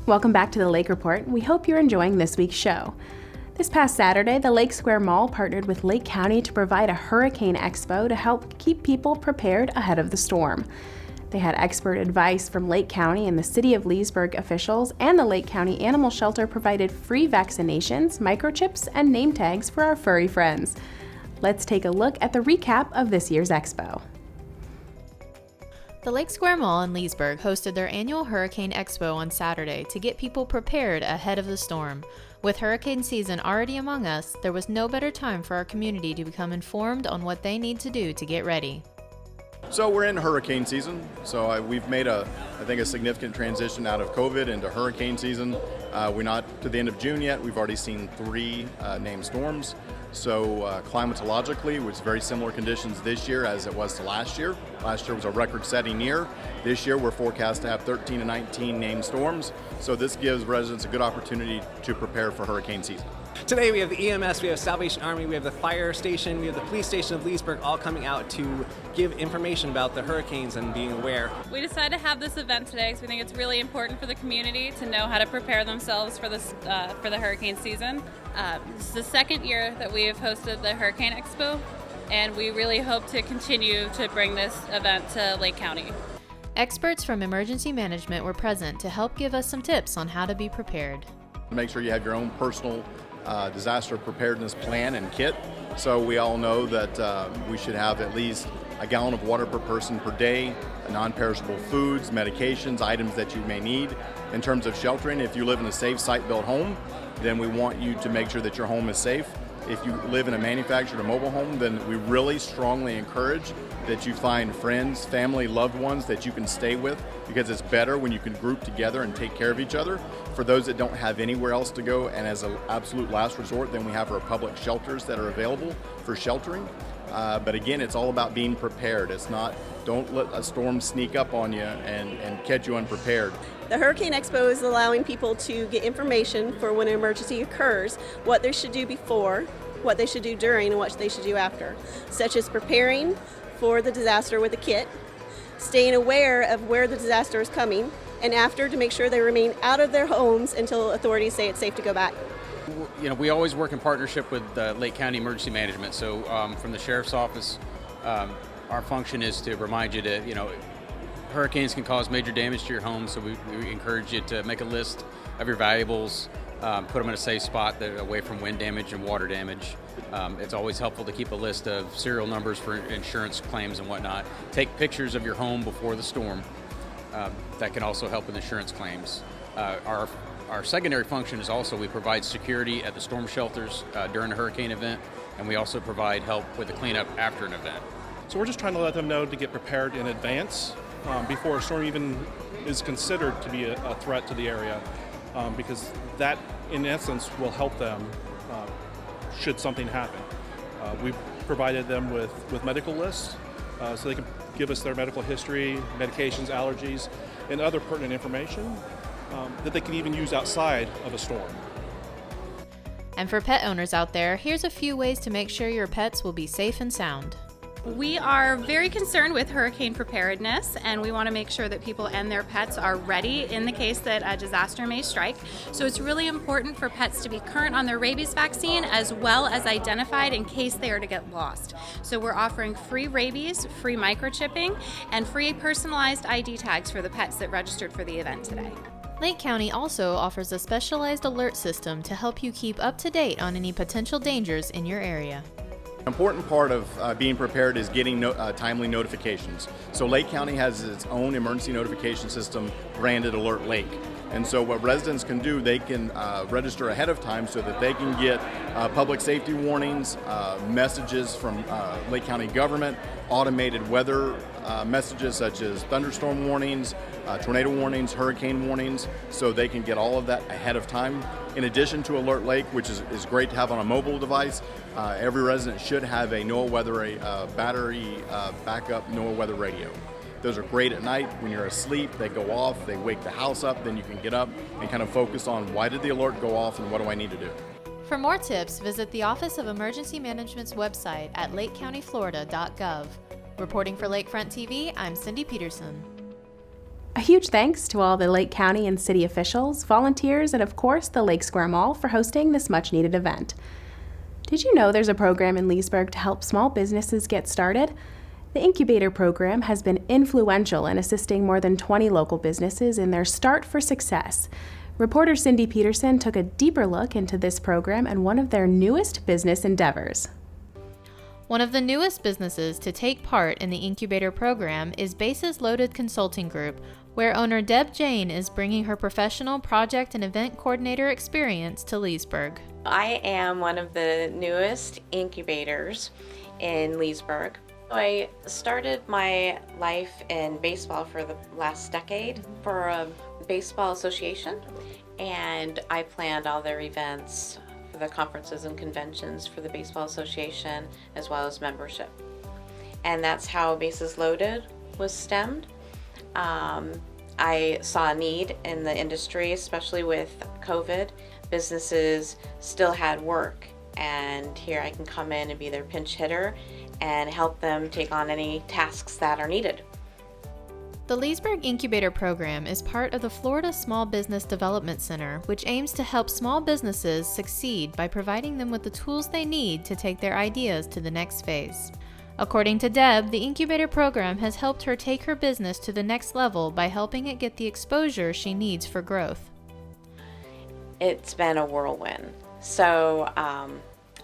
Welcome back to the Lake Report. We hope you're enjoying this week's show. This past Saturday, the Lake Square Mall partnered with Lake County to provide a hurricane expo to help keep people prepared ahead of the storm. They had expert advice from Lake County and the City of Leesburg officials, and the Lake County Animal Shelter provided free vaccinations, microchips, and name tags for our furry friends. Let's take a look at the recap of this year's expo. The Lake Square Mall in Leesburg hosted their annual Hurricane Expo on Saturday to get people prepared ahead of the storm. With hurricane season already among us, there was no better time for our community to become informed on what they need to do to get ready. So we're in hurricane season, so we've made a significant transition out of COVID into hurricane season. We're not to the end of June yet. We've already seen 3 named storms. So climatologically, it was very similar conditions this year as it was to last year. Last year was a record-setting year. This year we're forecast to have 13 to 19 named storms. So this gives residents a good opportunity to prepare for hurricane season. Today we have the EMS, we have Salvation Army, we have the fire station, we have the police station of Leesburg all coming out to give information about the hurricanes and being aware. We decided to have this event today because we think it's really important for the community to know how to prepare themselves for the hurricane season. This is the second year that we have hosted the Hurricane Expo, and we really hope to continue to bring this event to Lake County. Experts from emergency management were present to help give us some tips on how to be prepared. Make sure you have your own personal disaster preparedness plan and kit. So we all know that we should have at least a gallon of water per person per day, non-perishable foods, medications, items that you may need. In terms of sheltering, if you live in a safe site-built home, then we want you to make sure that your home is safe. If you live in a manufactured or mobile home, then we really strongly encourage that you find friends, family, loved ones that you can stay with, because it's better when you can group together and take care of each other. For those that don't have anywhere else to go, and as an absolute last resort, then we have our public shelters that are available for sheltering. But again, it's all about being prepared. It's not, don't let a storm sneak up on you and catch you unprepared. The Hurricane Expo is allowing people to get information for when an emergency occurs, what they should do before, what they should do during, and what they should do after, such as preparing for the disaster with a kit, staying aware of where the disaster is coming, and after to make sure they remain out of their homes until authorities say it's safe to go back. You know, we always work in partnership with Lake County Emergency Management. So from the Sheriff's Office, our function is to remind you to, hurricanes can cause major damage to your home, so we encourage you to make a list of your valuables, put them in a safe spot that away from wind damage and water damage. It's always helpful to keep a list of serial numbers for insurance claims and whatnot. Take pictures of your home before the storm. That can also help with insurance claims. Our secondary function is also we provide security at the storm shelters during a hurricane event, and we also provide help with the cleanup after an event. So we're just trying to let them know to get prepared in advance before a storm even is considered to be a threat to the area, because that, in essence, will help them should something happen. We've provided them with medical lists so they can give us their medical history, medications, allergies, and other pertinent information that they can even use outside of a storm. And for pet owners out there, here's a few ways to make sure your pets will be safe and sound. We are very concerned with hurricane preparedness, and we want to make sure that people and their pets are ready in the case that a disaster may strike. So it's really important for pets to be current on their rabies vaccine as well as identified in case they are to get lost. So we're offering free rabies, free microchipping, and free personalized ID tags for the pets that registered for the event today. Lake County also offers a specialized alert system to help you keep up to date on any potential dangers in your area. An important part of being prepared is getting timely notifications. So Lake County has its own emergency notification system branded Alert Lake. And so what residents can do, they can register ahead of time so that they can get public safety warnings, messages from Lake County government, automated weather messages such as thunderstorm warnings, tornado warnings, hurricane warnings, so they can get all of that ahead of time. In addition to Alert Lake, which is great to have on a mobile device, every resident should have a NOAA weather, battery backup NOAA weather radio. Those are great at night when you're asleep. They go off, they wake the house up, then you can get up and kind of focus on why did the alert go off and what do I need to do. For more tips, visit the Office of Emergency Management's website at LakeCountyFL.gov. Reporting for Lakefront TV, I'm Cindy Peterson. A huge thanks to all the Lake County and city officials, volunteers, and of course the Lake Square Mall for hosting this much-needed event. Did you know there's a program in Leesburg to help small businesses get started? The Incubator program has been influential in assisting more than 20 local businesses in their start for success. Reporter Cindy Peterson took a deeper look into this program and one of their newest business endeavors. One of the newest businesses to take part in the Incubator program is Bases Loaded Consulting Group, where owner Jayne is bringing her professional project and event coordinator experience to Leesburg. I am one of the newest incubators in Leesburg. I started my life in baseball for the last decade for a baseball association, and I planned all their events for the conferences and conventions for the baseball association as well as membership. And that's how Bases Loaded was stemmed. I saw a need in the industry, especially with COVID. Businesses still had work, and here I can come in and be their pinch hitter and help them take on any tasks that are needed. The Leesburg Incubator program is part of the Florida Small Business Development Center, which aims to help small businesses succeed by providing them with the tools they need to take their ideas to the next phase. According to Deb, the Incubator program has helped her take her business to the next level by helping it get the exposure she needs for growth. It's been a whirlwind. So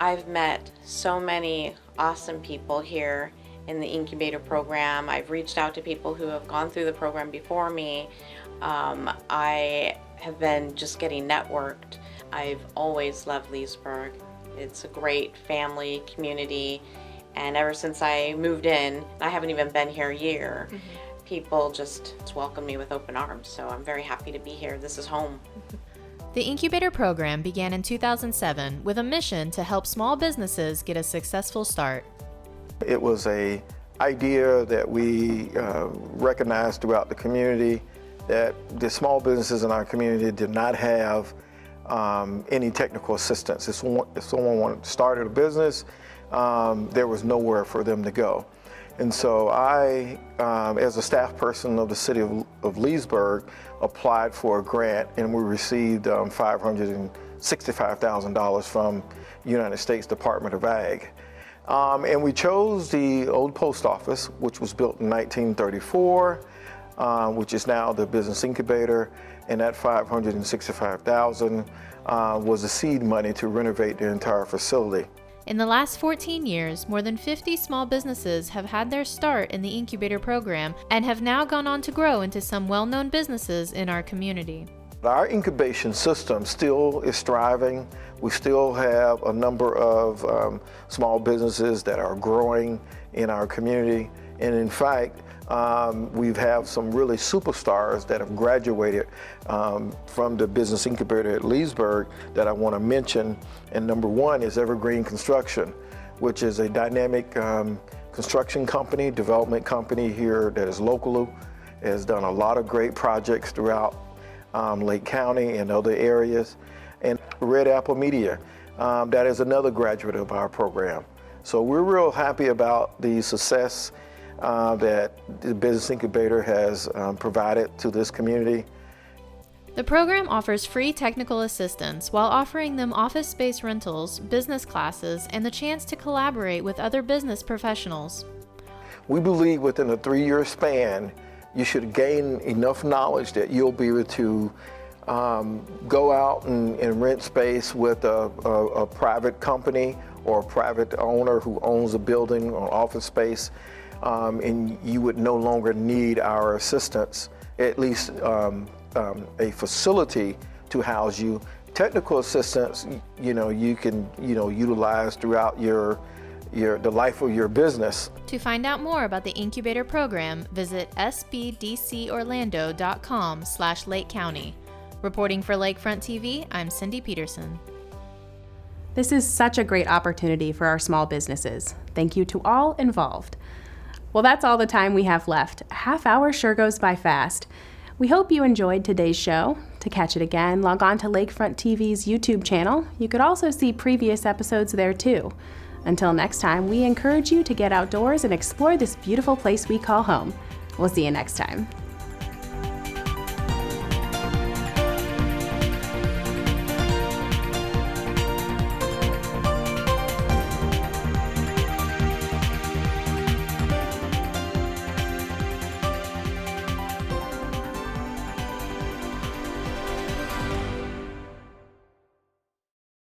I've met so many awesome people here in the Incubator program. I've reached out to people who have gone through the program before me. I have been just getting networked. I've always loved Leesburg. It's a great family community, and ever since I moved in, I haven't even been here a year, people just welcome me with open arms. So I'm very happy to be here. This is home. The Incubator program began in 2007 with a mission to help small businesses get a successful start. It was an idea that we recognized throughout the community that the small businesses in our community did not have any technical assistance. If someone started a business, there was nowhere for them to go. And so I, as a staff person of the city of Leesburg, applied for a grant, and we received $565,000 from United States Department of Ag. And we chose the old post office, which was built in 1934, which is now the Business Incubator, and that $565,000 was the seed money to renovate the entire facility. In the last 14 years, more than 50 small businesses have had their start in the Incubator program and have now gone on to grow into some well-known businesses in our community. Our incubation system still is thriving. We still have a number of small businesses that are growing in our community. And in fact, we have some really superstars that have graduated from the Business Incubator at Leesburg that I want to mention. And number one is Evergreen Construction, which is a dynamic construction company, development company here that is local, has done a lot of great projects throughout Lake County and other areas. And Red Apple Media, that is another graduate of our program. So we're real happy about the success that the Business Incubator has provided to this community. The program offers free technical assistance while offering them office space rentals, business classes, and the chance to collaborate with other business professionals. We believe within a 3-year span, you should gain enough knowledge that you'll be able to go out and rent space with a private company or a private owner who owns a building or office space, and you would no longer need our assistance, at least a facility to house you. Technical assistance, you can utilize throughout the life of your business. To find out more about the Incubator program, visit sbdcorlando.com/Lake County. Reporting for Lakefront TV, I'm Cindy Peterson. This is such a great opportunity for our small businesses. Thank you to all involved. Well, that's all the time we have left. A half hour sure goes by fast. We hope you enjoyed today's show. To catch it again, log on to Lakefront TV's YouTube channel. You could also see previous episodes there too. Until next time, we encourage you to get outdoors and explore this beautiful place we call home. We'll see you next time.